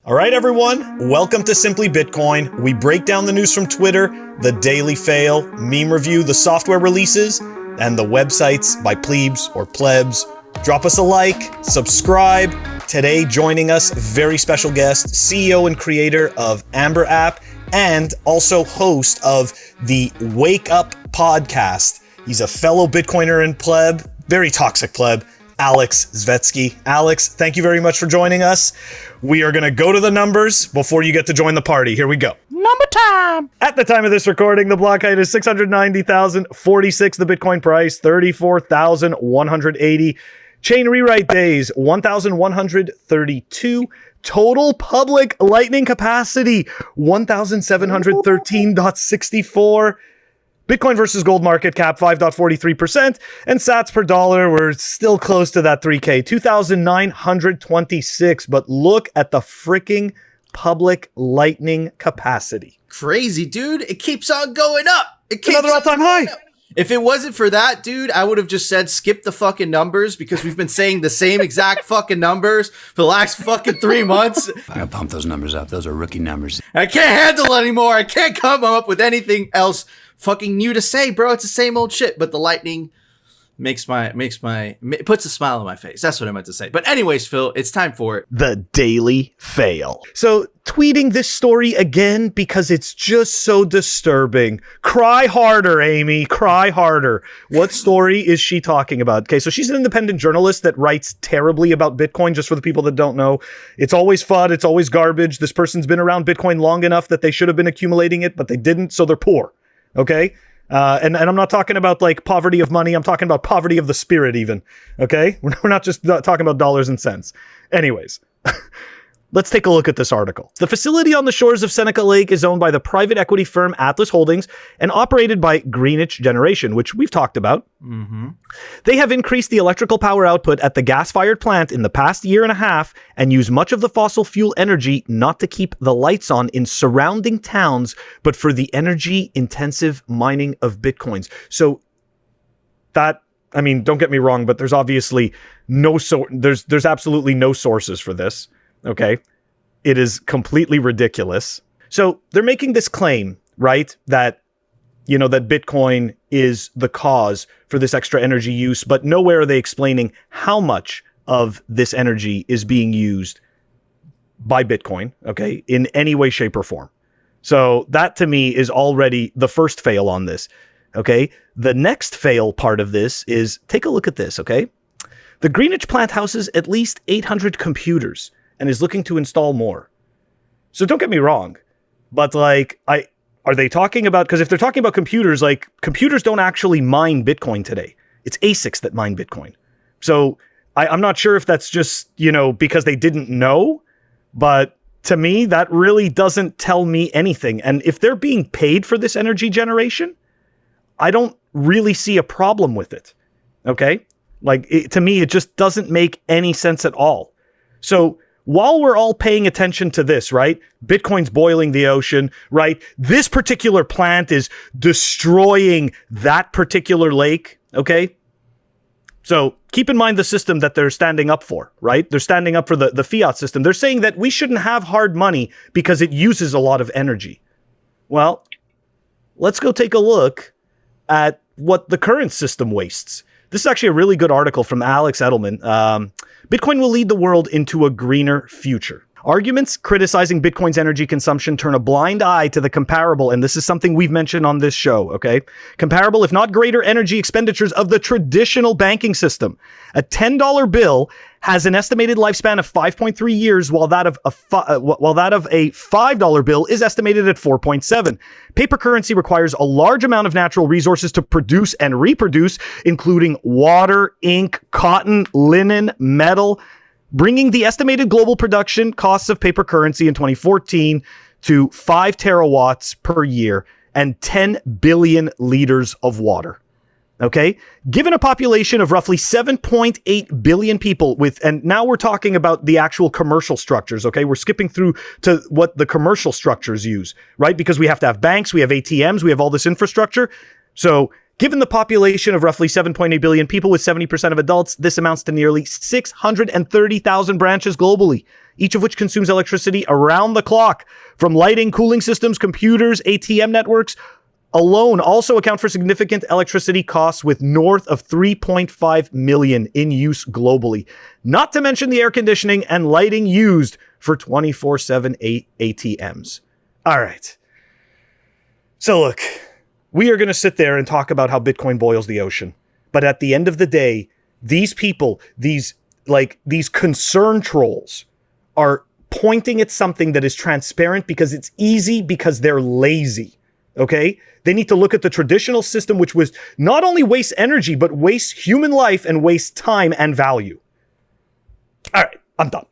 All right, everyone, welcome to Simply Bitcoin. We break down the news from Twitter, the daily fail, meme review, the software releases, and the websites by plebes or plebs. Drop us a like, subscribe. Today, joining us, very special guest, CEO and creator of Amber app, and also host of the Wake Up podcast. He's a fellow Bitcoiner and pleb, very toxic pleb, Aleks Svetski. Aleks, thank you very much for joining us. We are going to go to the numbers before you get to join the party. Here we go. Number time. At the time of this recording, the block height is 690,046. The Bitcoin price, 34,180. Chain rewrite days, 1,132. Total public lightning capacity, 1,713.64. Bitcoin versus gold market cap, 5.43%. And sats per dollar, we're still close to that 3K, 2,926. But look at the freaking public lightning capacity. Crazy, dude. It keeps on going up. It keeps another all-time high. If it wasn't for that, dude, I would have just said skip the fucking numbers because we've been saying the same exact fucking numbers for the last fucking 3 months. I gotta pump those numbers up. Those are rookie numbers. I can't handle it anymore. I can't come up with anything else fucking new to say, bro. It's the same old shit, but the lightning puts a smile on my face. That's what I meant to say. But anyways, Phil, it's time for it. The daily fail. So tweeting this story again because it's just so disturbing. Cry harder, Amy. Cry harder. What story is she talking about? Okay, so she's an independent journalist that writes terribly about Bitcoin, just for the people that don't know. It's always FUD. It's always garbage. This person's been around Bitcoin long enough that they should have been accumulating it, but they didn't, so they're poor. Okay? And I'm not talking about like poverty of money. I'm talking about poverty of the spirit even. Okay? We're not just talking about dollars and cents. Anyways, let's take a look at this article. The facility on the shores of Seneca Lake is owned by the private equity firm Atlas Holdings and operated by Greenwich Generation, which we've talked about. Mm-hmm. They have increased the electrical power output at the gas-fired plant in the past year and a half and use much of the fossil fuel energy not to keep the lights on in surrounding towns, but for the energy-intensive mining of Bitcoins. So that, I mean, don't get me wrong, but there's obviously there's absolutely no sources for this. Okay, it is completely ridiculous. So they're making this claim, right, that, you know, that Bitcoin is the cause for this extra energy use, but nowhere are they explaining how much of this energy is being used by Bitcoin, okay, in any way, shape, or form. So that to me is already the first fail on this, okay? The next fail part of this is, take a look at this, okay? The Greenwich plant houses at least 800 computers and is looking to install more. So don't get me wrong, but like, are they talking about, because if they're talking about computers, like computers don't actually mine Bitcoin today. It's ASICs that mine Bitcoin. So I'm not sure if that's just, you know, because they didn't know, but to me, that really doesn't tell me anything. And if they're being paid for this energy generation, I don't really see a problem with it. Okay? Like, to me, it just doesn't make any sense at all. So while we're all paying attention to this, right? Bitcoin's boiling the ocean, right? This particular plant is destroying that particular lake, okay? So keep in mind the system that they're standing up for, right? They're standing up for the fiat system. They're saying that we shouldn't have hard money because it uses a lot of energy. Well, let's go take a look at what the current system wastes. This is actually a really good article from Alex Adelman. Bitcoin will lead the world into a greener future. Arguments criticizing Bitcoin's energy consumption turn a blind eye to the comparable, and this is something we've mentioned on this show, okay? Comparable, if not greater, energy expenditures of the traditional banking system. A $10 bill has an estimated lifespan of 5.3 years, while that of a $5 bill is estimated at 4.7. Paper currency requires a large amount of natural resources to produce and reproduce, including water, ink, cotton, linen, metal, bringing the estimated global production costs of paper currency in 2014 to 5 terawatts per year and 10 billion liters of water. Okay? Given a population of roughly 7.8 billion people and now we're talking about the actual commercial structures, okay? We're skipping through to what the commercial structures use, right? Because we have to have banks, we have ATMs, we have all this infrastructure. So Given the population of roughly 7.8 billion people with 70% of adults, this amounts to nearly 630,000 branches globally, each of which consumes electricity around the clock. From lighting, cooling systems, computers, ATM networks alone also account for significant electricity costs, with north of 3.5 million in use globally. Not to mention the air conditioning and lighting used for 24/7 ATMs. All right. So look, we are going to sit there and talk about how Bitcoin boils the ocean. But at the end of the day, these people, these concern trolls are pointing at something that is transparent because it's easy, because they're lazy. Okay? They need to look at the traditional system, which was not only waste energy, but waste human life and waste time and value. All right, I'm done.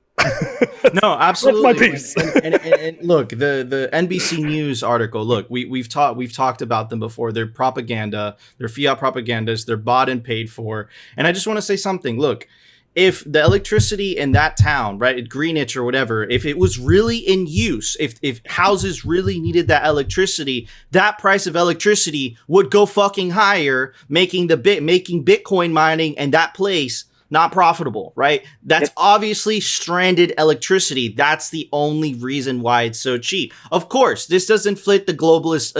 No, absolutely. That's my piece. And look, the NBC News article. Look, we've talked about them before. They're propaganda. They're fiat propagandists. They're bought and paid for. And I just want to say something. Look, if the electricity in that town, right, at Greenwich or whatever, if it was really in use, if houses really needed that electricity, that price of electricity would go fucking higher, making Bitcoin mining and that place not profitable, right? That's obviously stranded electricity. That's the only reason why it's so cheap. Of course, this doesn't fit the globalist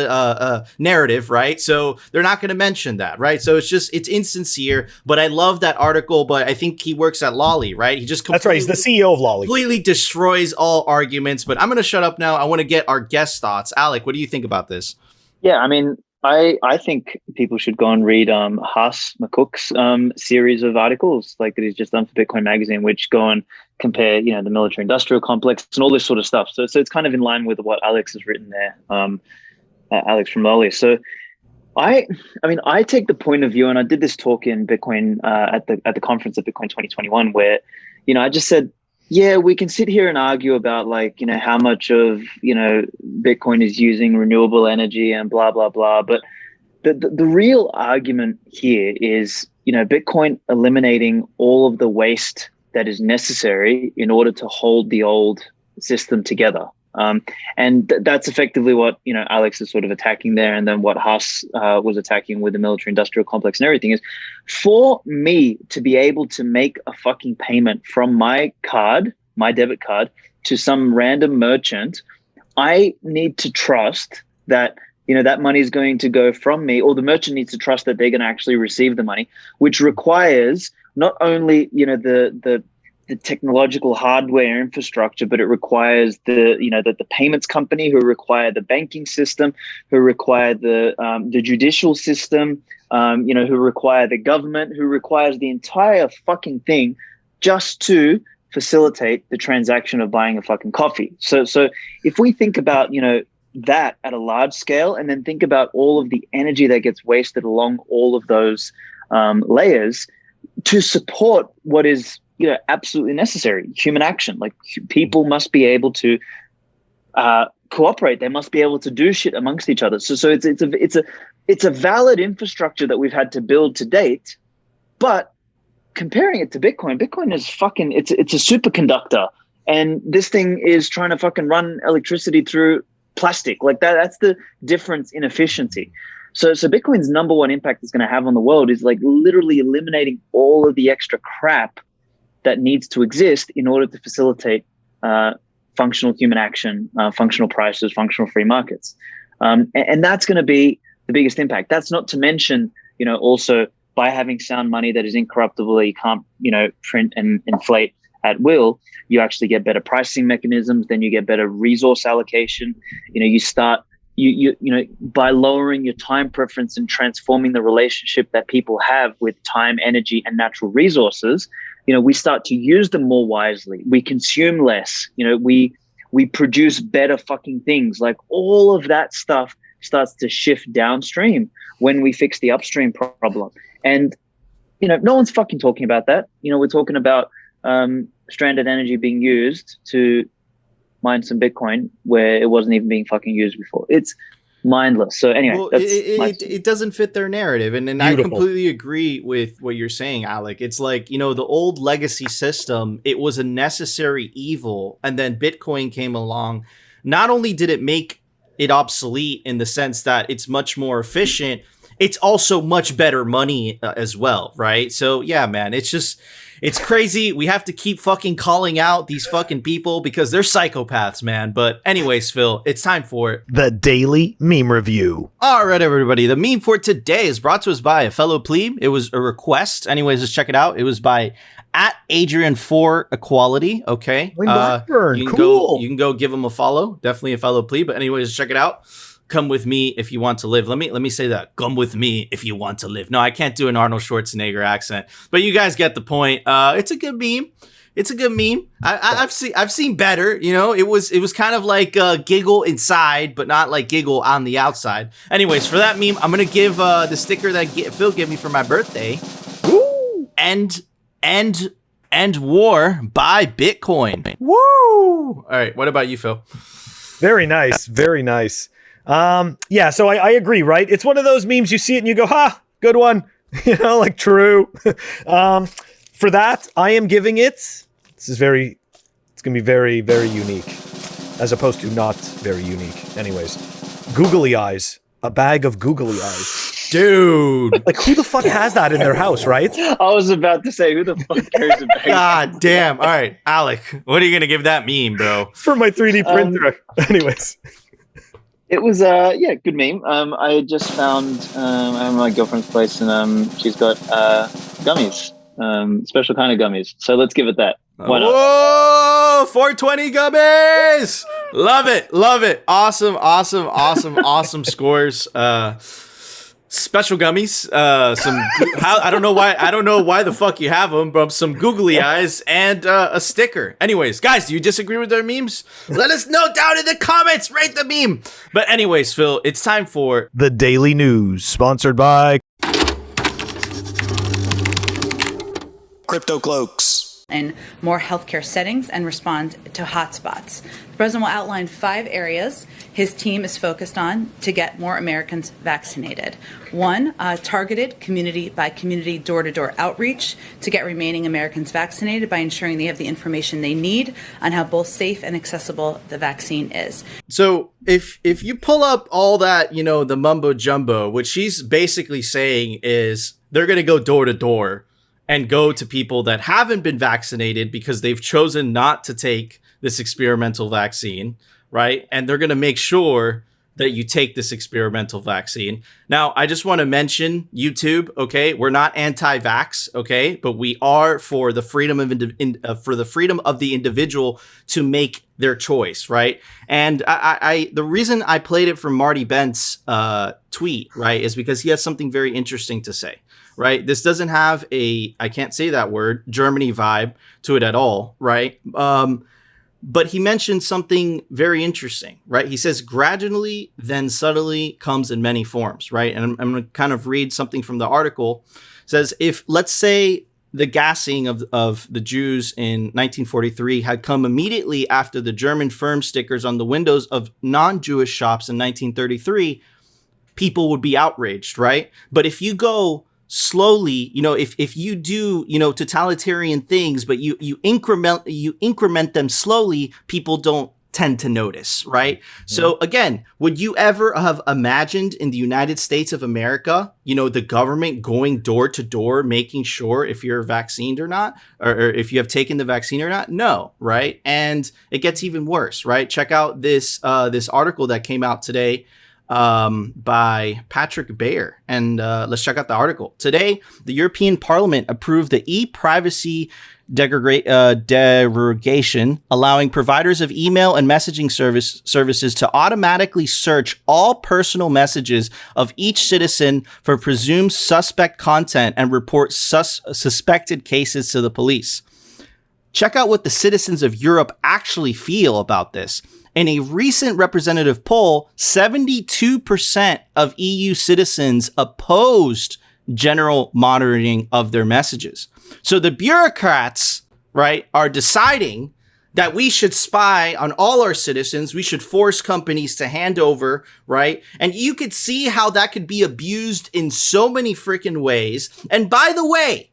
narrative, right? So they're not going to mention that, right? So it's insincere, but I love that article, but I think he works at Lolly, right? He just That's right. He's the CEO of Lolly. Completely destroys all arguments, but I'm going to shut up now. I want to get our guest thoughts. Alec, what do you think about this? Yeah, I mean, I think people should go and read Haas McCook's series of articles like that he's just done for Bitcoin Magazine, which go and compare, the military-industrial complex and all this sort of stuff. So it's kind of in line with what Alex has written there, Alex from Lolly. So I take the point of view, and I did this talk in Bitcoin at the conference at Bitcoin 2021, where I just said, yeah, we can sit here and argue about how much of, Bitcoin is using renewable energy and blah, blah, blah. But the real argument here is, Bitcoin eliminating all of the waste that is necessary in order to hold the old system together. And that's effectively what, Alex is sort of attacking there. And then what Haas was attacking with the military industrial complex and everything is, for me to be able to make a fucking payment from my debit card, to some random merchant, I need to trust that, that money is going to go from me, or the merchant needs to trust that they're going to actually receive the money, which requires not only, the technological hardware infrastructure, but it requires the payments company, who require the banking system, who require the judicial system, who require the government, who requires the entire fucking thing just to facilitate the transaction of buying a fucking coffee. So if we think about, that at a large scale, and then think about all of the energy that gets wasted along all of those layers to support what is absolutely necessary, human action. Like, people must be able to cooperate. They must be able to do shit amongst each other. So it's a valid infrastructure that we've had to build to date. But comparing it to Bitcoin is fucking, it's a superconductor, and this thing is trying to fucking run electricity through plastic. Like that's the difference in efficiency. So Bitcoin's number one impact it's going to have on the world is literally eliminating all of the extra crap that needs to exist in order to facilitate functional human action, functional prices, functional free markets. And that's going to be the biggest impact. That's not to mention, also by having sound money that is incorruptible, you can't, print and inflate at will, you actually get better pricing mechanisms, then you get better resource allocation. You start, by lowering your time preference and transforming the relationship that people have with time, energy, and natural resources, we start to use them more wisely. We consume less. We produce better fucking things. Like, all of that stuff starts to shift downstream when we fix the upstream problem. And, no one's fucking talking about that. We're talking about stranded energy being used to mine some Bitcoin where it wasn't even being fucking used before. It's mindless. So anyway, well, it doesn't fit their narrative. And I completely agree with what you're saying, Alec. It's like, the old legacy system, it was a necessary evil. And then Bitcoin came along. Not only did it make it obsolete in the sense that it's much more efficient, it's also much better money as well, right? So yeah, man, it's crazy. We have to keep fucking calling out these fucking people because they're psychopaths, man. But anyways, Phil, it's time for the Daily Meme Review. All right, everybody. The meme for today is brought to us by a fellow plebe. It was a request. Anyways, let's check it out. It was by @Adrian4Equality. Okay. Blackburn. You can Cool. you can go give him a follow. Definitely a fellow plebe. But anyways, check it out. Come with me if you want to live. Let me say that. Come with me if you want to live. No, I can't do an Arnold Schwarzenegger accent, but you guys get the point. It's a good meme. It's a good meme. I've seen better. You know, it was kind of like giggle inside, but not like giggle on the outside. Anyways, for that meme, I'm gonna give the sticker that Phil gave me for my birthday. Woo! End war by Bitcoin. Woo! All right, what about you, Phil? Very nice. Very nice. Yeah, so I agree, right? It's one of those memes you see it and you go, ha, good one. You know, like true. For that, I am giving it, it's going to be very, very unique, as opposed to not very unique. Anyways, googly eyes, a bag of googly eyes. Dude. Like, who the fuck has that in their house, right? I was about to say, who the fuck carries a bag? God damn. All right, Alec, what are you going to give that meme, bro? For my 3D printer. Anyways. It was good meme. I just found I'm at my girlfriend's place and she's got gummies, special kind of gummies. So let's give it that. Why not? Whoa, 420 gummies! Love it, love it. Awesome, awesome, awesome, awesome scores. Special gummies. I don't know why the fuck you have them, but some googly eyes and a sticker. Anyways, guys, do you disagree with their memes? Let us know down in the comments. Rate the meme. But anyways, Phil, it's time for the Daily News, sponsored by Crypto Cloaks. In more healthcare settings and respond to hotspots. The president will outline 5 areas his team is focused on to get more Americans vaccinated. 1, targeted community by community door-to-door outreach to get remaining Americans vaccinated by ensuring they have the information they need on how both safe and accessible the vaccine is. So if you pull up all that, you know, the mumbo jumbo, what she's basically saying is they're going to go door to door and go to people that haven't been vaccinated because they've chosen not to take this experimental vaccine, right? And they're going to make sure that you take this experimental vaccine. Now, I just want to mention YouTube, okay? We're not anti-vax, okay? But we are for the freedom of the individual to make their choice, right? And I the reason I played it from Marty Bent's tweet, right, is because he has something very interesting to say. Right. This doesn't have I can't say that word, Germany vibe to it at all. Right. But he mentioned something very interesting. Right. He says gradually, then subtly comes in many forms. Right. And I'm going to kind of read something from the article. It says, if let's say the gassing of the Jews in 1943 had come immediately after the German firm stickers on the windows of non-Jewish shops in 1933, people would be outraged. Right. But if you go slowly, you know, if you do, you know, totalitarian things, but you increment them slowly, people don't tend to notice, right? Mm-hmm. So again, would you ever have imagined in the United States of America, you know, the government going door to door, making sure if you're vaccinated or not, or if you have taken the vaccine or not? No, right? And it gets even worse, right? Check out this article that came out today by Patrick Bayer. And let's check out the article. Today, the European Parliament approved the e-privacy derogation, allowing providers of email and messaging services to automatically search all personal messages of each citizen for presumed suspect content and report suspected cases to the police. Check out what the citizens of Europe actually feel about this. In a recent representative poll, 72% of EU citizens opposed general monitoring of their messages. So the bureaucrats, right, are deciding that we should spy on all our citizens. We should force companies to hand over, right? And you could see how that could be abused in so many freaking ways. And by the way,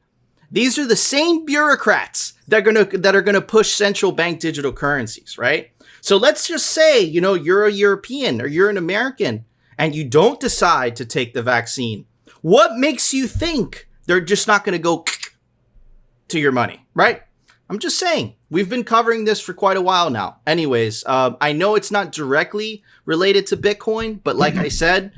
these are the same bureaucrats that are gonna push central bank digital currencies, right? So let's just say, you know, you're a European or you're an American and you don't decide to take the vaccine, What makes you think they're just not going to go to your money, right? I'm just saying, we've been covering this for quite a while now. Anyways, I know it's not directly related to Bitcoin, but like I said,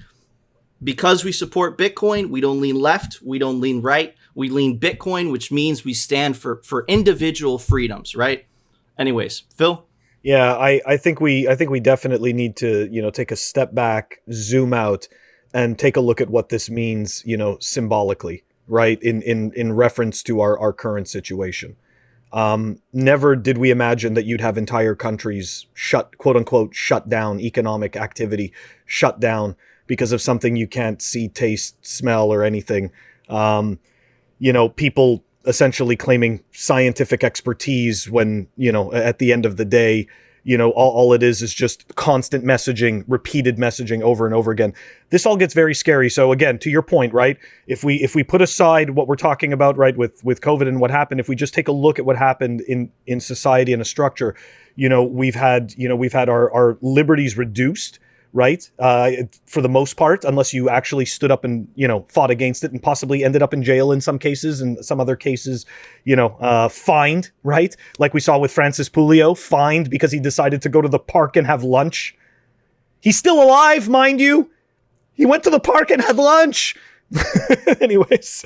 because we support Bitcoin, we don't lean left, we don't lean right, we lean Bitcoin, which means we stand for individual freedoms, right? Anyways, Phil? Yeah, I think we definitely need to, take a step back, zoom out, and take a look at what this means, symbolically, right? In reference to our current situation. Never did we imagine that you'd have entire countries quote unquote, shut down, economic activity shut down because of something you can't see, taste, smell, or anything. People essentially claiming scientific expertise when, at the end of the day, all it is just constant messaging, repeated messaging over and over again. This all gets very scary. So again, to your point, right? If we put aside what we're talking about, right, with COVID and what happened, if we just take a look at what happened in society and a structure, we've had our liberties reduced, right? For the most part, unless you actually stood up and, fought against it and possibly ended up in jail in some cases, and some other cases, fined, right? Like we saw with Francis Pulio, fined because he decided to go to the park and have lunch. He's still alive, mind you. He went to the park and had lunch. Anyways,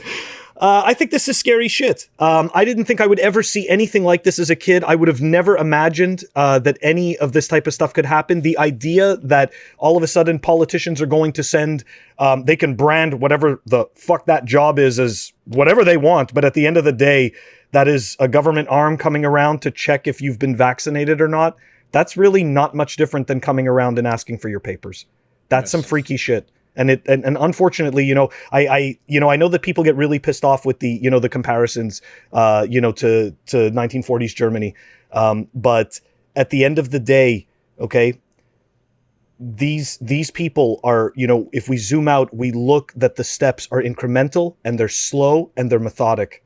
I think this is scary shit. I didn't think I would ever see anything like this as a kid. I would have never imagined that any of this type of stuff could happen. The idea that all of a sudden politicians are going to send, they can brand whatever the fuck that job is as whatever they want. But at the end of the day, that is a government arm coming around to check if you've been vaccinated or not. That's really not much different than coming around and asking for your papers. That's some freaky shit. And unfortunately, I know that people get really pissed off with the, the comparisons, to 1940s Germany. But at the end of the day, okay, these people are, if we zoom out, we look that the steps are incremental and they're slow and they're methodic.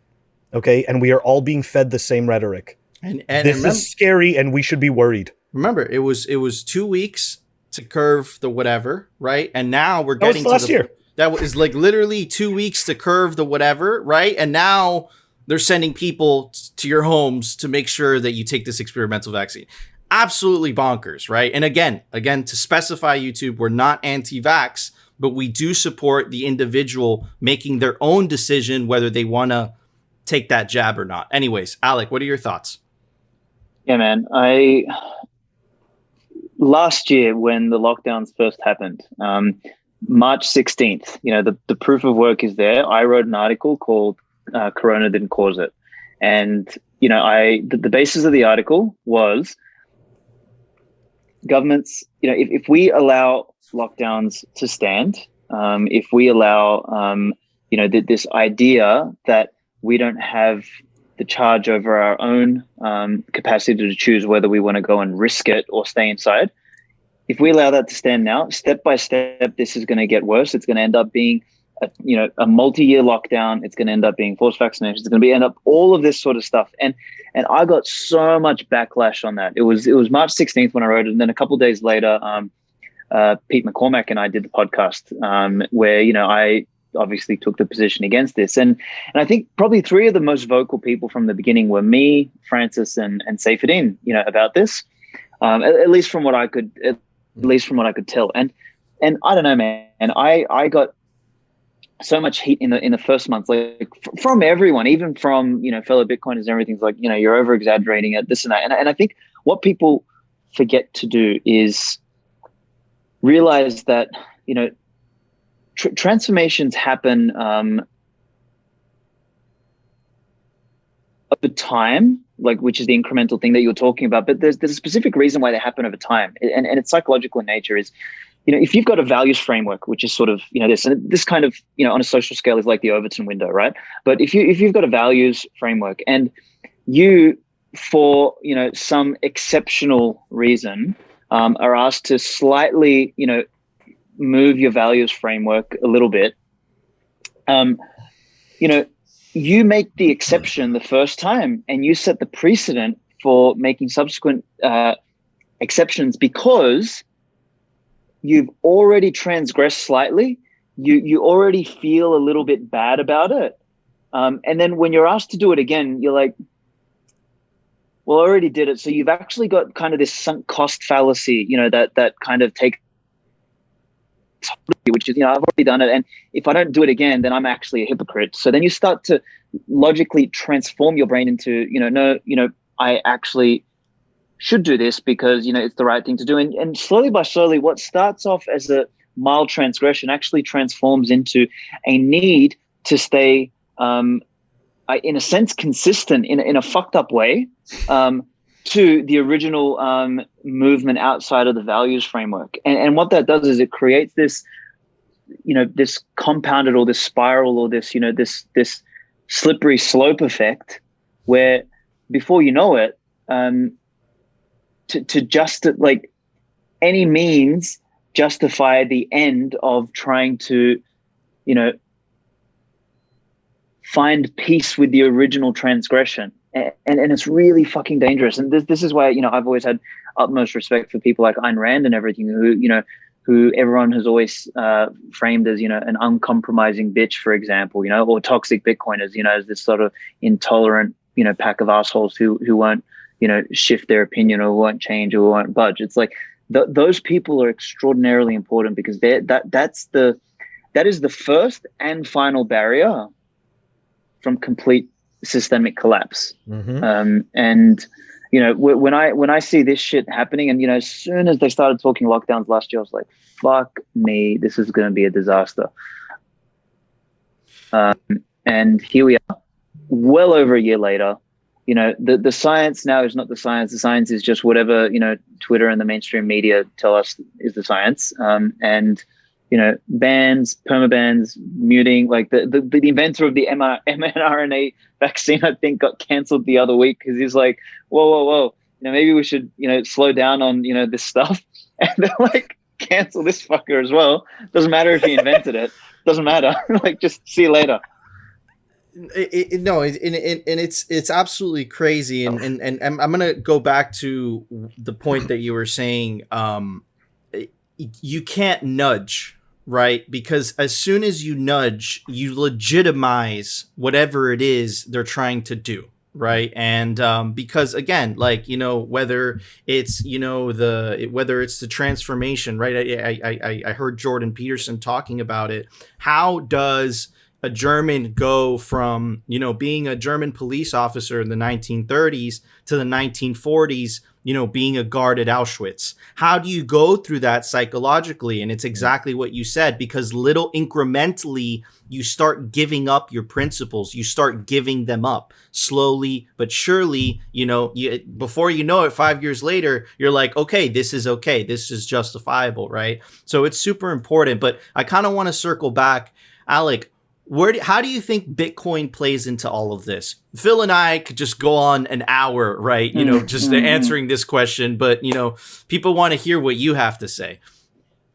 Okay. And we are all being fed the same rhetoric. And this is scary and we should be worried. Remember, it was 2 weeks to curve the whatever, right? And now we're getting last year. That was like literally 2 weeks to curve the whatever, right? And now they're sending people to your homes to make sure that you take this experimental vaccine. Absolutely bonkers, right? And again, to specify, YouTube, we're not anti-vax, but we do support the individual making their own decision whether they want to take that jab or not. Anyways, Alec, what are your thoughts? Yeah, man. Last year, when the lockdowns first happened, March 16th, the proof of work is there. I wrote an article called Corona Didn't Cause It. And, the basis of the article was governments, if we allow lockdowns to stand, if we allow, this idea that we don't have the charge over our own capacity to choose whether we want to go and risk it or stay inside. If we allow that to stand now, step by step, this is going to get worse. It's going to end up being a multi-year lockdown. It's going to end up being forced vaccinations. It's going to end up all of this sort of stuff. And I got so much backlash on that. It was March 16th when I wrote it. And then a couple of days later, Pete McCormack and I did the podcast where, I obviously took the position against this. And I think probably three of the most vocal people from the beginning were me, Francis, and Seyfuddin, about this, at least from what I could tell. And I don't know, man. And I got so much heat in the first month, like from everyone, even from, fellow Bitcoiners and everything's like, you're over exaggerating it, this and that. And I think what people forget to do is realize that, transformations happen over time, like, which is the incremental thing that you're talking about. But there's a specific reason why they happen over time, and it's psychological in nature. Is if you've got a values framework, which is sort of this kind of on a social scale is like the Overton window, right? But if you've got a values framework and you, for some exceptional reason, are asked to slightly move your values framework a little bit, you make the exception the first time and you set the precedent for making subsequent exceptions because you've already transgressed slightly you already feel a little bit bad about it. And then when you're asked to do it again, you're like, well, I already did it. So you've actually got kind of this sunk cost fallacy, that kind of takes, which is, I've already done it. And if I don't do it again, then I'm actually a hypocrite. So then you start to logically transform your brain into, no, I actually should do this because, it's the right thing to do. And slowly by slowly, what starts off as a mild transgression actually transforms into a need to stay, in a sense, consistent in a fucked up way to the original movement outside of the values framework. And what that does is it creates this, this compounded or this spiral or this, this slippery slope effect where before you know it, to just like any means justify the end of trying to, find peace with the original transgression. And it's really fucking dangerous. And this is why, I've always had utmost respect for people like Ayn Rand and everything who everyone has always framed as, an uncompromising bitch, for example, or toxic Bitcoiners, as this sort of intolerant, pack of assholes who won't, shift their opinion or won't change or won't budge. It's like those people are extraordinarily important because that is the first and final barrier from complete systemic collapse. Mm-hmm. And when I see this shit happening, and as soon as they started talking lockdowns last year, I was like, fuck me, this is going to be a disaster. And here we are, well over a year later. The science now is not the science. The science is just whatever Twitter and the mainstream media tell us is the science. And bans, permabans, muting, like the inventor of the mRNA vaccine, I think, got canceled the other week because he's like, whoa, maybe we should, slow down on, this stuff. And they're like, cancel this fucker as well. Doesn't matter if he invented it. Doesn't matter. Like, just see you later. It's absolutely crazy. And I'm going to go back to the point that you were saying. You can't nudge, right? Because as soon as you nudge, you legitimize whatever it is they're trying to do, right? And because again, like, whether it's whether it's the transformation, right? I heard Jordan Peterson talking about it. How does a German go from being a German police officer in the 1930s to the 1940s, being a guard at Auschwitz? How do you go through that psychologically? And it's exactly what you said, because little incrementally, you start giving up your principles. You start giving them up slowly, but surely, before you know it, 5 years later, you're like, okay, this is okay. This is justifiable, right? So it's super important, but I kind of want to circle back. Alek, how do you think Bitcoin plays into all of this? Phil and I could just go on an hour, right? Answering this question, but people want to hear what you have to say.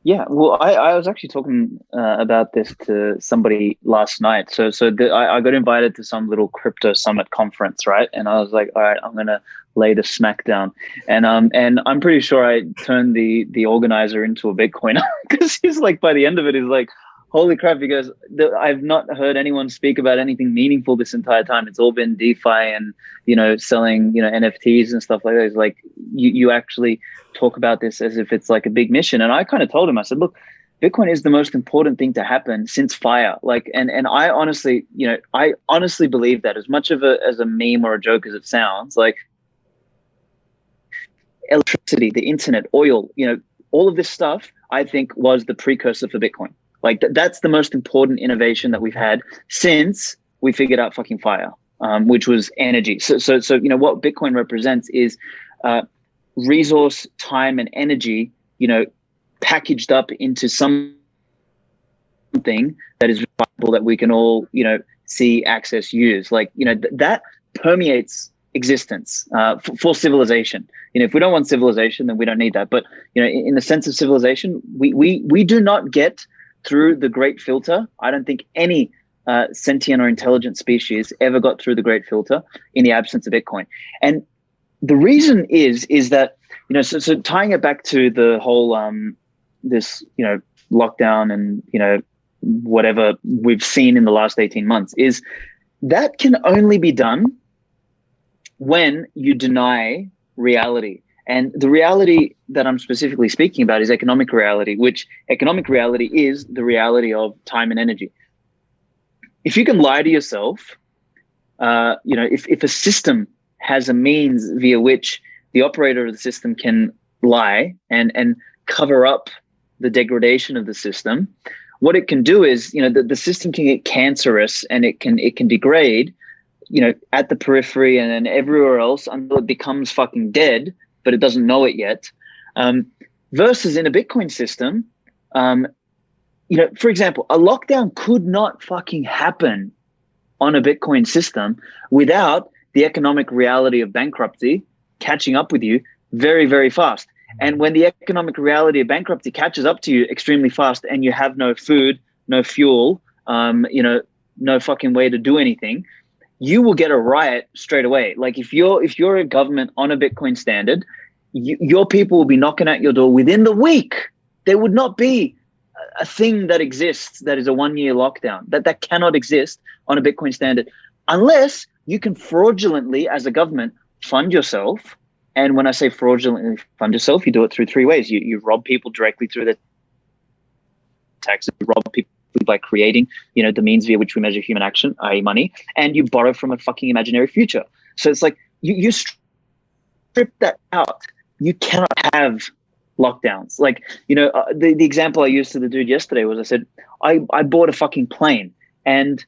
Yeah, well, I was actually talking about this to somebody last night. I got invited to some little crypto summit conference, right? And I was like, all right, I'm gonna lay the smack down. And I'm pretty sure I turned the organizer into a Bitcoiner because he's like, by the end of it, he's like, holy crap, because I've not heard anyone speak about anything meaningful this entire time. It's all been DeFi and, selling, NFTs and stuff like that. It's like you actually talk about this as if it's like a big mission. And I kind of told him, I said, look, Bitcoin is the most important thing to happen since fire. Like, and I honestly, I honestly believe that, as much of as a meme or a joke as it sounds, like electricity, the internet, oil, all of this stuff, I think was the precursor for Bitcoin. Like that's the most important innovation that we've had since we figured out fucking fire, which was energy. So what Bitcoin represents is resource, time, and energy, packaged up into something that is viable, that we can all, see, access, use. Like, that permeates existence for civilization. If we don't want civilization, then we don't need that. But in the sense of civilization, we do not get through the great filter. I don't think any sentient or intelligent species ever got through the great filter in the absence of Bitcoin. And the reason is that, so tying it back to the whole, this, lockdown and, whatever we've seen in the last 18 months, is that can only be done when you deny reality. And the reality that I'm specifically speaking about is economic reality, which economic reality is the reality of time and energy. If you can lie to yourself, if a system has a means via which the operator of the system can lie and cover up the degradation of the system, what it can do is, the system can get cancerous and it can degrade, at the periphery and then everywhere else until it becomes fucking dead, but it doesn't know it yet. Versus in a Bitcoin system, for example, a lockdown could not fucking happen on a Bitcoin system without the economic reality of bankruptcy catching up with you very, very fast. And when the economic reality of bankruptcy catches up to you extremely fast and you have no food, no fuel, no fucking way to do anything, you will get a riot straight away. Like if you're a government on a Bitcoin standard, your people will be knocking at your door within the week. There would not be a thing that exists that is a 1-year lockdown. That cannot exist on a Bitcoin standard unless you can fraudulently, as a government, fund yourself. And when I say fraudulently fund yourself, you do it through 3 ways. You rob people directly through their taxes, you rob people by creating, the means via which we measure human action, i.e. money, and you borrow from a fucking imaginary future. So it's like you strip that out. You cannot have lockdowns. Like, the example I used to the dude yesterday was I said, I bought a fucking plane and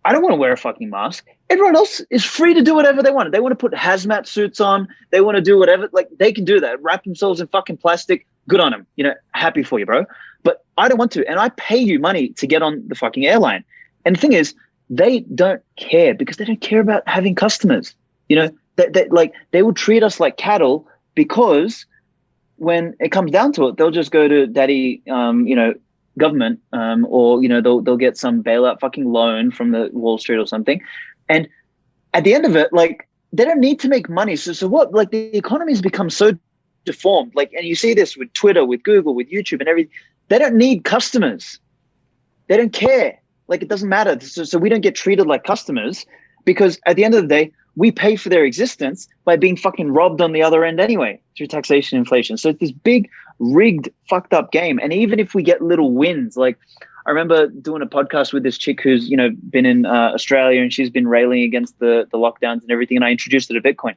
I don't want to wear a fucking mask. Everyone else is free to do whatever they want. They want to put hazmat suits on. They want to do whatever. Like, they can do that. Wrap themselves in fucking plastic. Good on them. Happy for you, bro. But I don't want to. And I pay you money to get on the fucking airline. And the thing is, they don't care because they don't care about having customers. They will treat us like cattle because when it comes down to it, they'll just go to daddy, government, or they'll get some bailout fucking loan from the Wall Street or something, and at the end of it, like, they don't need to make money. So what? Like, the economy has become so deformed. Like, and you see this with Twitter, with Google, with YouTube, and everything. They don't need customers. They don't care. Like, it doesn't matter. So we don't get treated like customers because at the end of the day, we pay for their existence by being fucking robbed on the other end anyway through taxation and inflation. So it's this big, rigged, fucked up game. And even if we get little wins, like I remember doing a podcast with this chick who's, been in Australia, and she's been railing against the lockdowns and everything. And I introduced her to Bitcoin.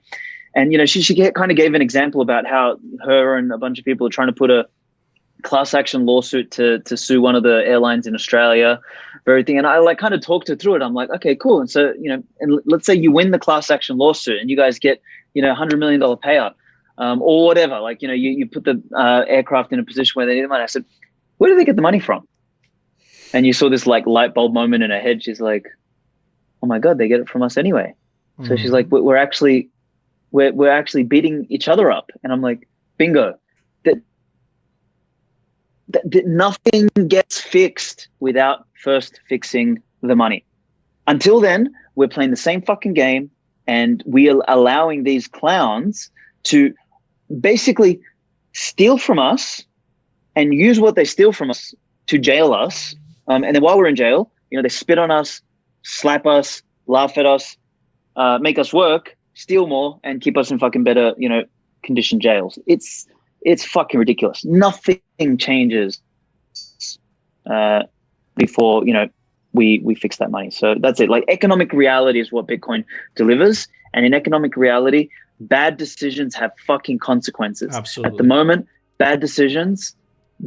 And, she kind of gave an example about how her and a bunch of people are trying to put a class action lawsuit to sue one of the airlines in Australia for everything. And I kind of talked her through it. I'm like, okay, cool. And so, and let's say you win the class action lawsuit and you guys get, $100 million payout, or whatever. Like, you put the aircraft in a position where they need the money. I said, where do they get the money from? And you saw this like light bulb moment in her head. She's like, oh my God, they get it from us anyway. Mm-hmm. So she's like, we're actually beating each other up. And I'm like, bingo. That nothing gets fixed without first fixing the money. Until then, we're playing the same fucking game, and we are allowing these clowns to basically steal from us and use what they steal from us to jail us. And then while we're in jail, they spit on us, slap us, laugh at us, make us work, steal more, and keep us in fucking better, conditioned jails. It's fucking ridiculous. Nothing changes before, we fix that money. So that's it. Like, economic reality is what Bitcoin delivers. And in economic reality, bad decisions have fucking consequences. Absolutely. At the moment, bad decisions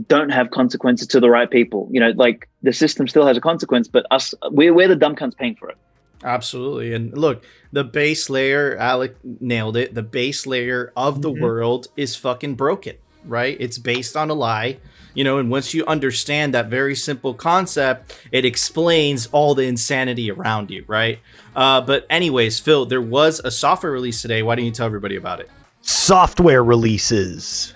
don't have consequences to the right people. Like, the system still has a consequence, but we're the dumb cunts paying for it. Absolutely. And look, the base layer, Alec nailed it. The base layer of the world is fucking broken, right? It's based on a lie, and once you understand that very simple concept, it explains all the insanity around you, right? But anyways, Phil, there was a software release today. Why don't you tell everybody about it? Software releases.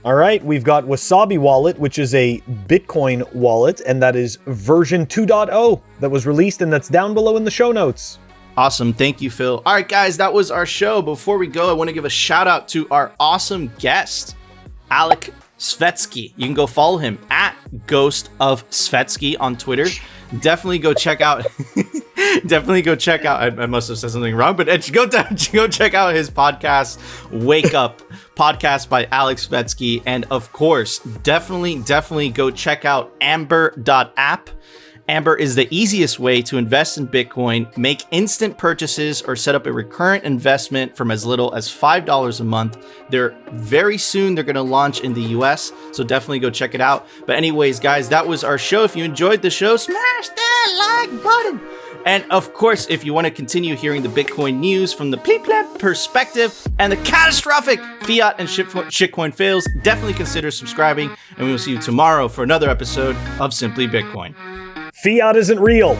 All right, we've got Wasabi Wallet, which is a Bitcoin wallet, and that is version 2.0 that was released, and that's down below in the show notes. Awesome. Thank you, Phil. All right, guys, that was our show. Before we go, I want to give a shout out to our awesome guest, Aleks Svetski. You can go follow him at Ghost of Svetski on Twitter. Definitely go check out. I must have said something wrong, but go check out his podcast, Wake Up podcast by Aleks Svetski, and of course, definitely go check out Amber.app. Amber is the easiest way to invest in Bitcoin, make instant purchases, or set up a recurrent investment from as little as $5 a month. They're going to launch in the US, so definitely go check it out. But anyways, guys, that was our show. If you enjoyed the show, smash that like button. And of course, if you want to continue hearing the Bitcoin news from the pleb perspective and the catastrophic fiat and shitcoin fails, definitely consider subscribing, and we will see you tomorrow for another episode of Simply Bitcoin. Fiat isn't real.